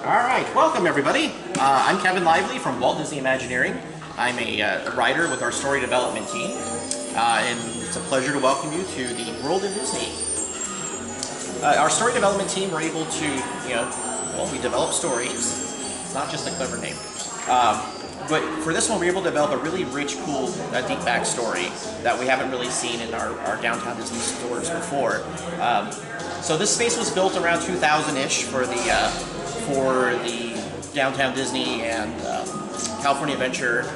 All right, welcome everybody. I'm Kevin Lively from Walt Disney Imagineering. I'm a writer with our story development team, and it's a pleasure to welcome you to the world of Disney. Our story development team, we're able to, we develop stories. It's not just a clever name. But for this one, we're able to develop a really rich, cool, deep backstory that we haven't really seen in our downtown Disney stores before. So this space was built around 2000-ish for the downtown Disney and California Adventure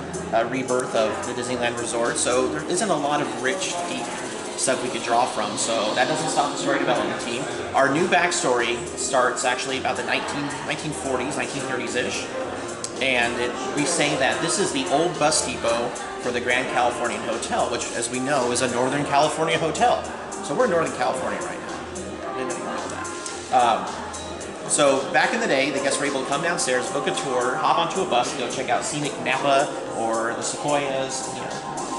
rebirth of the Disneyland Resort. So there isn't a lot of rich, deep stuff we could draw from. So that doesn't stop the story development team. Our new backstory starts actually about the 1940s, 1930s-ish. And we say that this is the old bus depot for the Grand Californian Hotel, which, as we know, is a Northern California hotel. So we're in Northern California right now. I didn't know that. So back in the day, the guests were able to come downstairs, book a tour, hop onto a bus, and go check out scenic Napa or the Sequoias,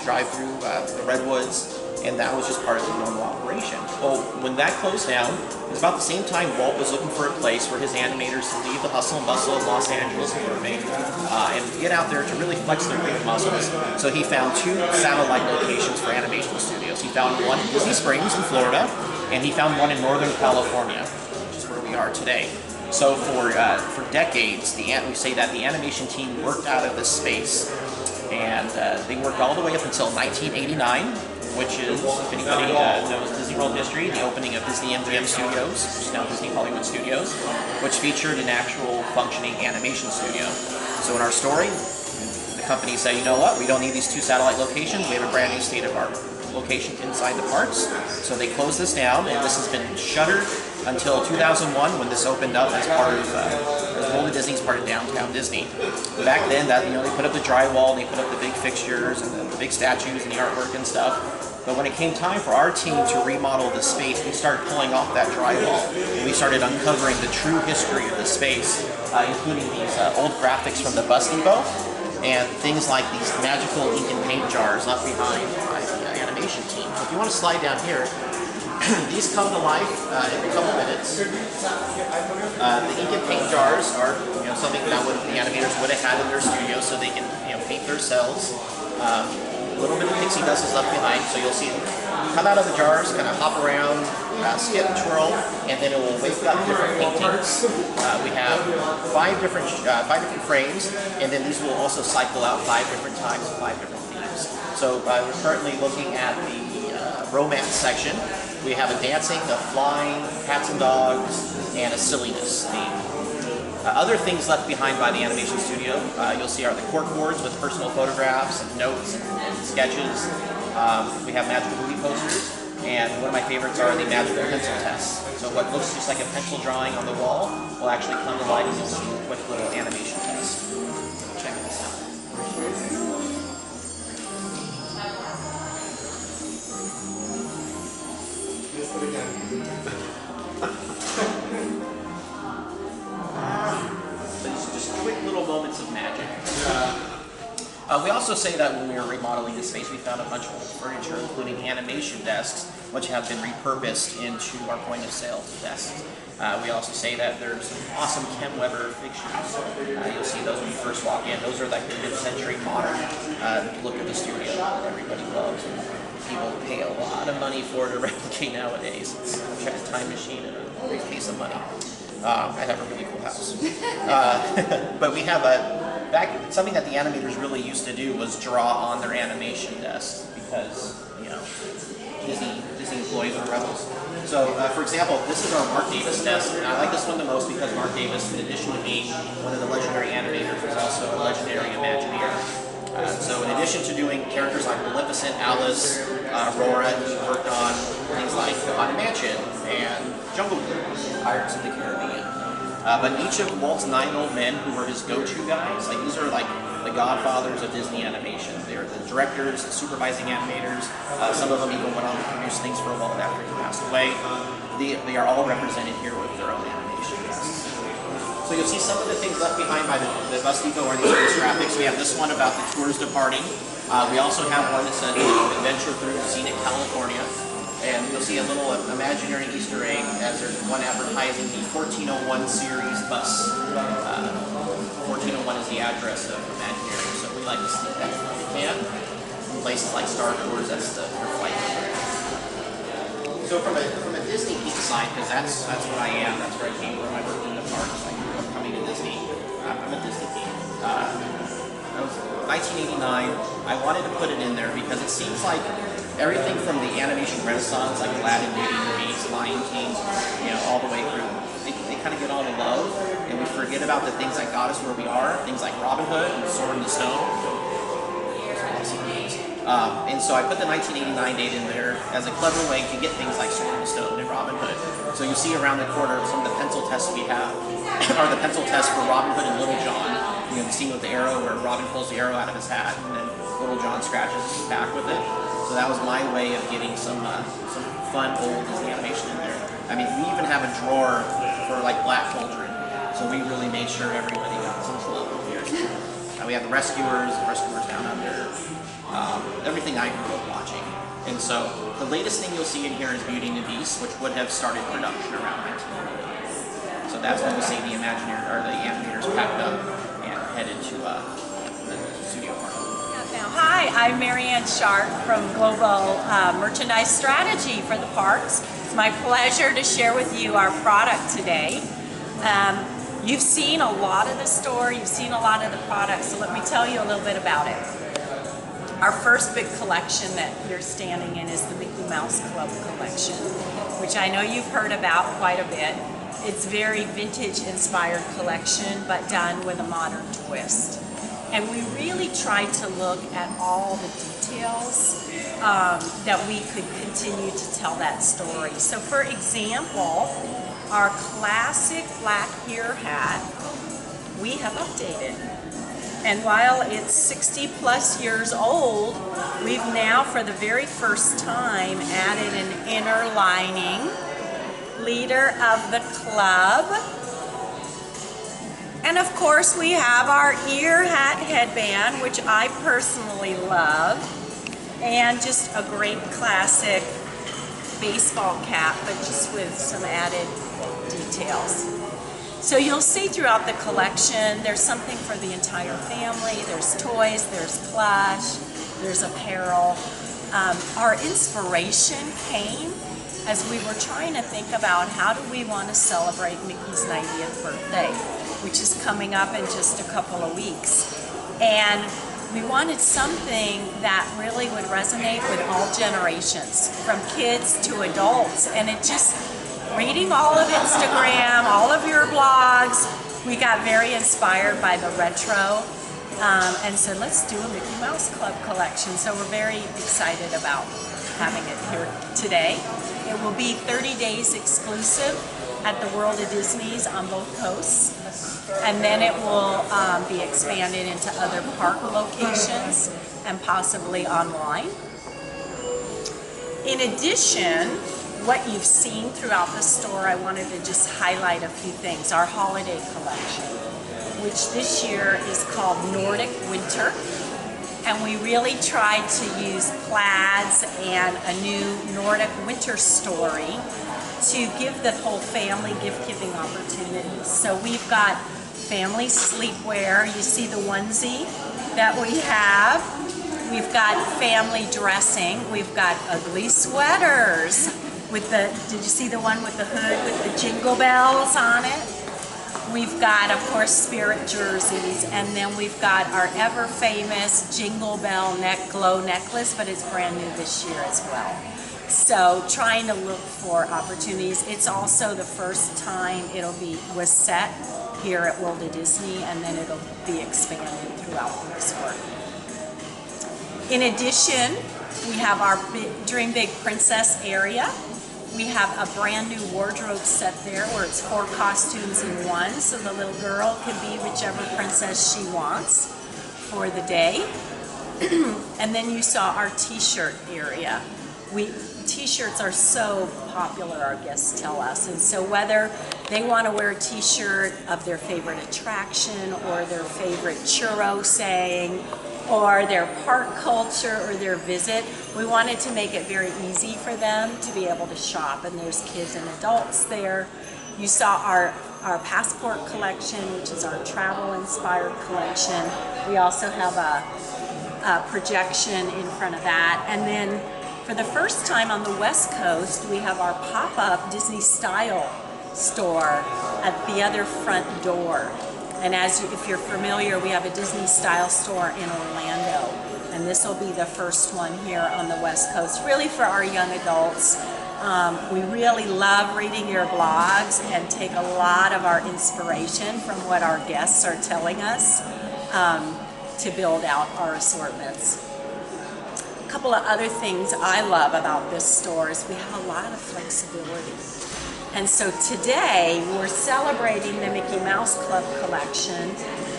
drive through the Redwoods, and that was just part of the normal operation. Well, when that closed down, it was about the same time Walt was looking for a place for his animators to leave the hustle and bustle of Los Angeles and Burbank and get out there to really flex their big muscles. So he found two satellite locations for animation studios. He found one in Disney Springs in Florida, and he found one in Northern California, which is where we are today. So for decades, we say that the animation team worked out of this space, and they worked all the way up until 1989. Which is, if anybody knows Disney World history, the opening of Disney MGM Studios, which is now Disney Hollywood Studios, which featured an actual functioning animation studio. So in our story, the company said, you know what, we don't need these two satellite locations, we have a brand new state-of-the-art location inside the parks. So they closed this down, and this has been shuttered until 2001 when this opened up as part of Walt Disney's part of downtown Disney. Back then, they put up the drywall, and they put up the big fixtures and the big statues and the artwork and stuff. But when it came time for our team to remodel the space, we started pulling off that drywall, and we started uncovering the true history of the space, including these old graphics from the bus depot, and things like these magical ink and paint jars left behind by the animation team. So if you want to slide down here, these come to life every couple minutes. The ink and paint jars are something that the animators would have had in their studio so they can paint their cells. A little bit of pixie dust is left behind, so you'll see them come out of the jars, kind of hop around, skip, twirl, and then it will wake up different paintings. We have five different frames, and then these will also cycle out 5 different times, 5 different themes. So we're currently looking at the romance section. We have a dancing, a flying, cats and dogs, and a silliness theme. Other things left behind by the animation studio, you'll see are the cork boards with personal photographs and notes and sketches. We have magical movie posters, and one of my favorites are the magical pencil tests. So what looks just like a pencil drawing on the wall will actually come to life as a quick little animation test. Check this out. Just quick little moments of magic. We also say that when we were remodeling this space, we found a bunch of old furniture, including animation desks, which have been repurposed into our point of sale desks. We also say that there's some awesome Ken Weber fixtures. You'll see those when you first walk in. Those are like the mid-century modern look of the studio that everybody loves. People pay a lot of money for it to replicate nowadays. It's like a time machine and a big piece of money. I have a really cool house. But we have something that the animators really used to do was draw on their animation desks because, Disney employees were rebels. So, for example, this is our Mark Davis desk, and I like this one the most because Mark Davis, in addition to being one of the legendary animators, is also a legendary Imagineer. So in addition to doing characters like Maleficent, Alice, Aurora, he worked on things like Haunted Mansion and Jungle Cruise, Pirates of the Caribbean. But each of Walt's 9 old men who were his go-to guys, like these are like the godfathers of Disney animation. They're the directors, the supervising animators. Some of them even went on to produce things for Walt after he passed away. They are all represented here with their own animation. So you'll see some of the things left behind by the bus depot are these space graphics. We have this one about the tours departing. We also have one that says Adventure Through Scenic California. And you'll see a little imaginary Easter egg as there's one advertising the 1401 series bus. address of Imagineering, so we like to sneak that when we can. In places like Star Tours, that's their flight. So from a Disney geek side, because that's what I am, that's where I came from. I worked in the parks, I grew up coming to Disney. I'm a Disney geek. That was 1989. I wanted to put it in there because it seems like everything from the animation renaissance, like Aladdin, Beauty and the Beast, Lion King, all the way through, they kind of get all the love, and we forget about the things that got us where we are, things like Robin Hood and Sword in the Stone. And so I put the 1989 date in there as a clever way to get things like Sword in the Stone and Robin Hood. So you see around the corner some of the pencil tests we have are the pencil tests for Robin Hood and Little John. The scene with the arrow where Robin pulls the arrow out of his hat and then Little John scratches his back with it. So that was my way of getting some fun old Disney animation in there. I mean, we even have a drawer for like Black Cauldron. So we really made sure everybody got some love here. We have the Rescuers Down Under. Everything I grew up watching. And so the latest thing you'll see in here is Beauty and the Beast, which would have started production around 1988. So that's when you'll see the animators packed up and headed to the studio park. Now, hi, I'm Marianne Sharp from Global Merchandise Strategy for the parks. It's my pleasure to share with you our product today. You've seen a lot of the store, you've seen a lot of the products, so let me tell you a little bit about it. Our first big collection that you're standing in is the Mickey Mouse Club collection, which I know you've heard about quite a bit. It's very vintage inspired collection, but done with a modern twist. And we really tried to look at all the details that we could continue to tell that story. So for example, our classic black ear hat, we have updated. And while it's 60 plus years old, we've now for the very first time added an inner lining, leader of the club. And of course we have our ear hat headband, which I personally love, and just a great classic baseball cap, but just with some added details. So you'll see throughout the collection, there's something for the entire family. There's toys, there's plush, there's apparel. Our inspiration came as we were trying to think about how do we want to celebrate Mickey's 90th birthday, which is coming up in just a couple of weeks. And we wanted something that really would resonate with all generations, from kids to adults. And it just, reading all of Instagram, all of your blogs, we got very inspired by the retro and said, let's do a Mickey Mouse Club collection. So we're very excited about having it here today. It will be 30 days exclusive at the World of Disney's on both coasts. And then it will be expanded into other park locations and possibly online. In addition, what you've seen throughout the store, I wanted to just highlight a few things. Our holiday collection, which this year is called Nordic Winter. And we really tried to use plaids and a new Nordic winter story to give the whole family gift-giving opportunities. So we've got family sleepwear. You see the onesie that we have. We've got family dressing. We've got ugly sweaters. With the, did you see the one with the hood with the jingle bells on it? We've got, of course, spirit jerseys, and then we've got our ever famous Jingle Bell glow necklace, but it's brand new this year as well. So trying to look for opportunities. It's also the first time was set here at World of Disney, and then it'll be expanded throughout the resort. In addition, we have our Dream Big Princess area. We have a brand new wardrobe set there where it's 4 costumes in one, so the little girl can be whichever princess she wants for the day. And then you saw our t-shirt area. T-shirts are so popular, our guests tell us, and so whether they want to wear a t-shirt of their favorite attraction or their favorite churro saying, or their park culture or their visit, we wanted to make it very easy for them to be able to shop, and there's kids and adults there. You saw our our passport collection, which is our travel-inspired collection. We also have a projection in front of that. And then for the first time on the West Coast, we have our pop-up Disney style store at the other front door. And if you're familiar, we have a Disney style store in Orlando. And this will be the first one here on the West Coast, really for our young adults. We really love reading your blogs and take a lot of our inspiration from what our guests are telling us to build out our assortments. A couple of other things I love about this store is we have a lot of flexibility. And so today we're celebrating the Mickey Mouse Club collection,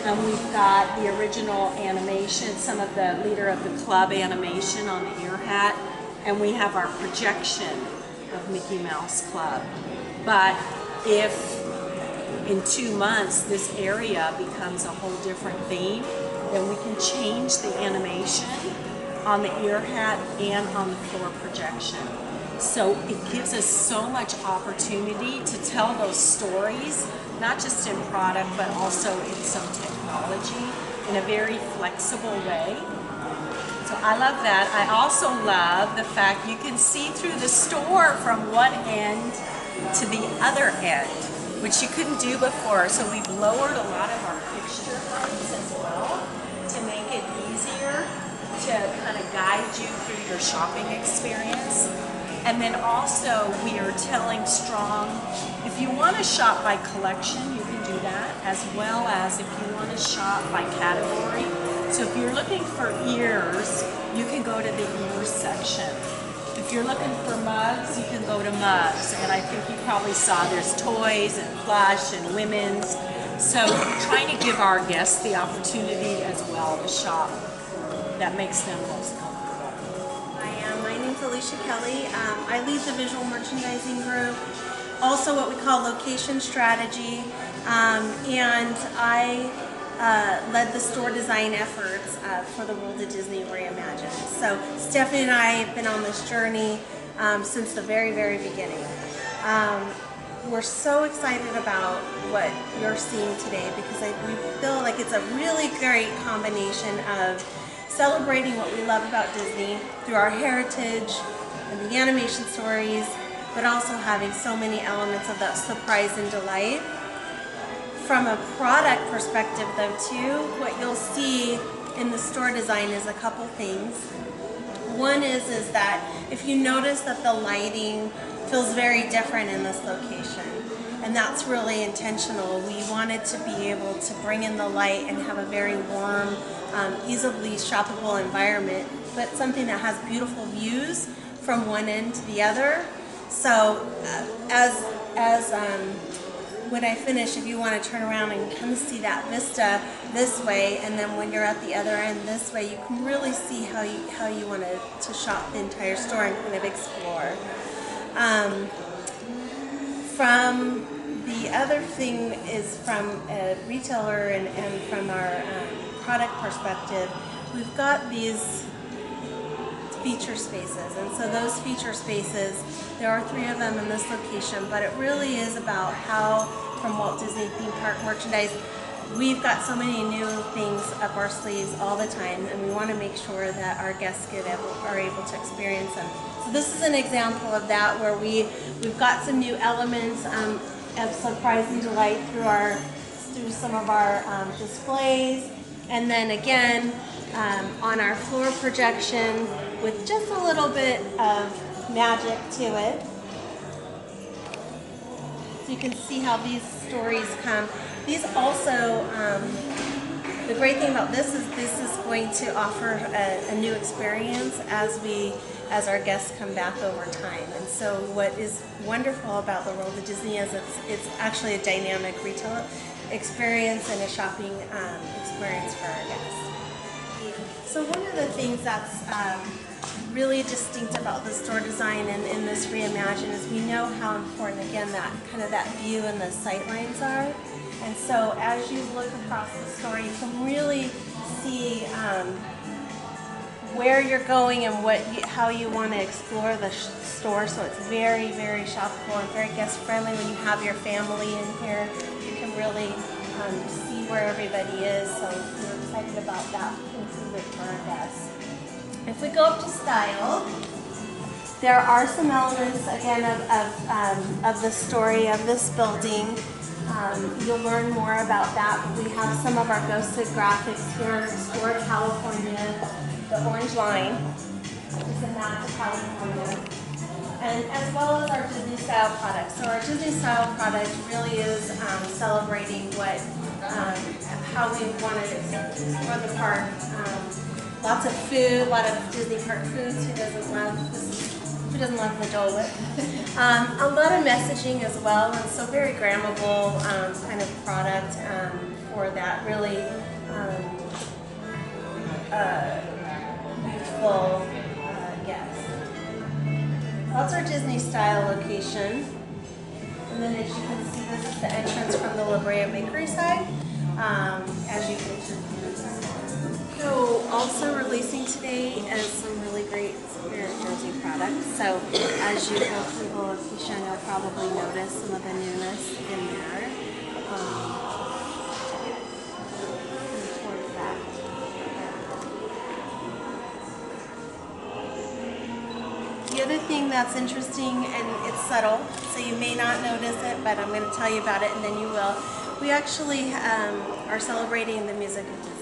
and we've got the original animation, some of the leader of the club animation on the ear hat, and we have our projection of Mickey Mouse Club. But if in 2 months this area becomes a whole different theme, then we can change the animation on the ear hat and on the floor projection. So it gives us so much opportunity to tell those stories, not just in product, but also in some technology in a very flexible way. So I love that. I also love the fact you can see through the store from one end to the other end, which you couldn't do before. So we've lowered a lot of our picture frames as well to make it easier to kind of guide you through your shopping experience. And then also we are telling strong, if you want to shop by collection, you can do that, as well as if you want to shop by category. So if you're looking for ears, you can go to the ears section. If you're looking for mugs, you can go to mugs. And I think you probably saw there's toys and plush and women's. So we're trying to give our guests the opportunity as well to shop that makes them most comfortable. My name's Alicia Kelly. I lead the visual merchandising group, also what we call location strategy, and I led the store design efforts for the World of Disney Reimagined. So Stephanie and I have been on this journey since the very, very beginning. We're so excited about what you're seeing today because we feel like it's a really great combination of celebrating what we love about Disney through our heritage and the animation stories, but also having so many elements of that surprise and delight. From a product perspective though too, what you'll see in the store design is a couple things. One is that if you notice that the lighting feels very different in this location, and that's really intentional. We wanted to be able to bring in the light and have a very warm, easily shoppable environment, but something that has beautiful views from one end to the other. So when I finish, if you want to turn around and kind of see that vista this way, and then when you're at the other end this way, you can really see how you want to shop the entire store and kind of explore. From the other thing is from a retailer and from our product perspective, we've got these feature spaces, and so those feature spaces, there are 3 of them in this location, but it really is about how, from Walt Disney theme park merchandise, we've got so many new things up our sleeves all the time, and we want to make sure that our guests are able to experience them. So this is an example of that, where we've got some new elements of surprise and delight through some of our displays, and then again on our floor projection with just a little bit of magic to it. So you can see how these stories come. These also, the great thing about this is going to offer a new experience as our guests come back over time. And so what is wonderful about the World of Disney is it's actually a dynamic retail experience and a shopping experience for our guests. So one of the things that's really distinct about the store design and in this Reimagine is we know how important, again, that kind of that view and the sight lines are. And so as you look across the store, you can really see where you're going and how you want to explore the store. So it's very, very shoppable and very guest friendly. When you have your family in here, you can really see where everybody is. So we're excited about that. We can improve it for our guests. If we go up to style, there are some elements again of the story of this building. You'll learn more about that. We have some of our ghosted graphics here in Explorer, California. The orange line is a map of California. And as well as our Disney style products. So our Disney style product really is celebrating how we want to explore the park. Lots of food, a lot of Disney park foods. Who doesn't love the Dole Whip? A lot of messaging as well, and so very grammable kind of product for that really youthful guest. That's our Disney style location. And then as you can see, this is the entrance from the La Brea Bakery side. As you can So also releasing today is some really great Spirit Jersey products. So as you go through the location, you'll probably notice some of the newness in there. Towards that. The other thing that's interesting, and it's subtle, so you may not notice it, but I'm going to tell you about it and then you will. We actually are celebrating the music of Disney.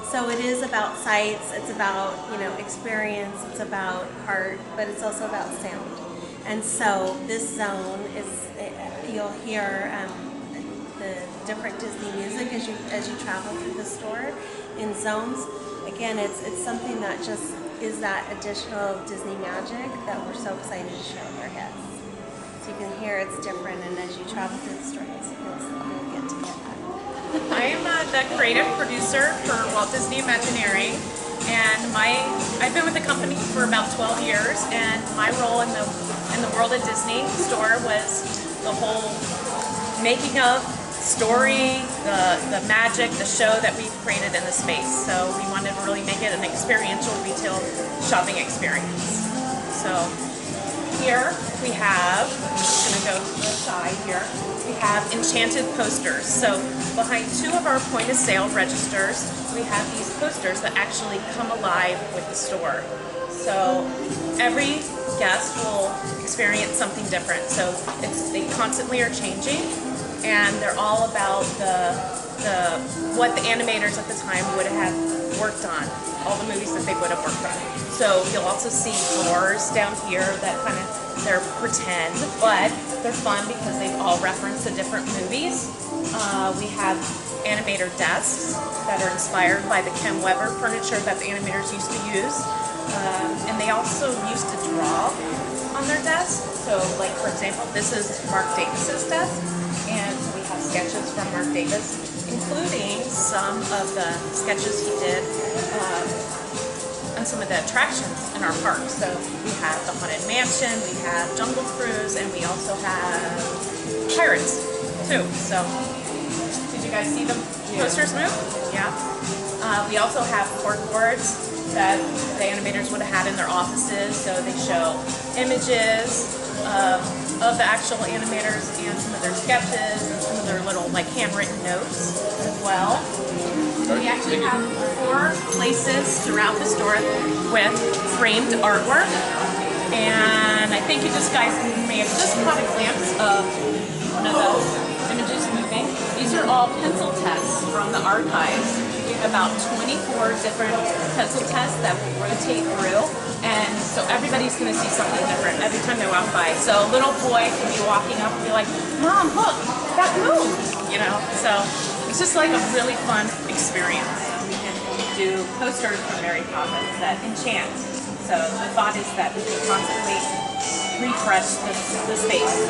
So it is about sights, it's about, experience, it's about art, but it's also about sound. And so this zone is, you'll hear the different Disney music as you travel through the store in zones. Again, it's something that just is that additional Disney magic that we're so excited to show our guests. So you can hear it's different, and as you travel through the store, you'll get to get that. I am the creative producer for Walt Disney Imagineering, and I've been with the company for about 12 years, and my role in the World of Disney store was the whole making of, story, the magic, the show that we've created in the space. So we wanted to really make it an experiential retail shopping experience. So here we have, I'm just going to go to the side here, we have enchanted posters. So behind two of our point of sale registers, we have these posters that actually come alive with the store. So every guest will experience something different. So they constantly are changing, and they're all about what the animators at the time would have worked on, all the movies that they would have worked on. So you'll also see drawers down here that they're pretend, but they're fun because they all reference the different movies. We have animator desks that are inspired by the Ken Weber furniture that the animators used to use. And they also used to draw on their desk. So like, for example, this is Mark Davis's desk, and we have sketches from Mark Davis, including some of the sketches he did on some of the attractions in our park. So we have the Haunted Mansion, we have Jungle Cruise, and we also have Pirates too. So did you guys see the posters move? Yeah. We also have corkboards that the animators would have had in their offices, so they show images of the actual animators and some of their sketches and some of their little handwritten notes as well. We actually have 4 places throughout the store with framed artwork, and I think you guys may have just caught a glimpse of one of the images moving. These are all pencil tests from the archives. We have about 24 different pencil tests that will rotate through, and so everybody's going to see something different every time they walk by. So a little boy can be walking up and be like, "Mom, look, that moved," So it's just like a really fun experience. And we do posters from Mary Poppins that enchant. So the thought is that we can constantly refresh the space.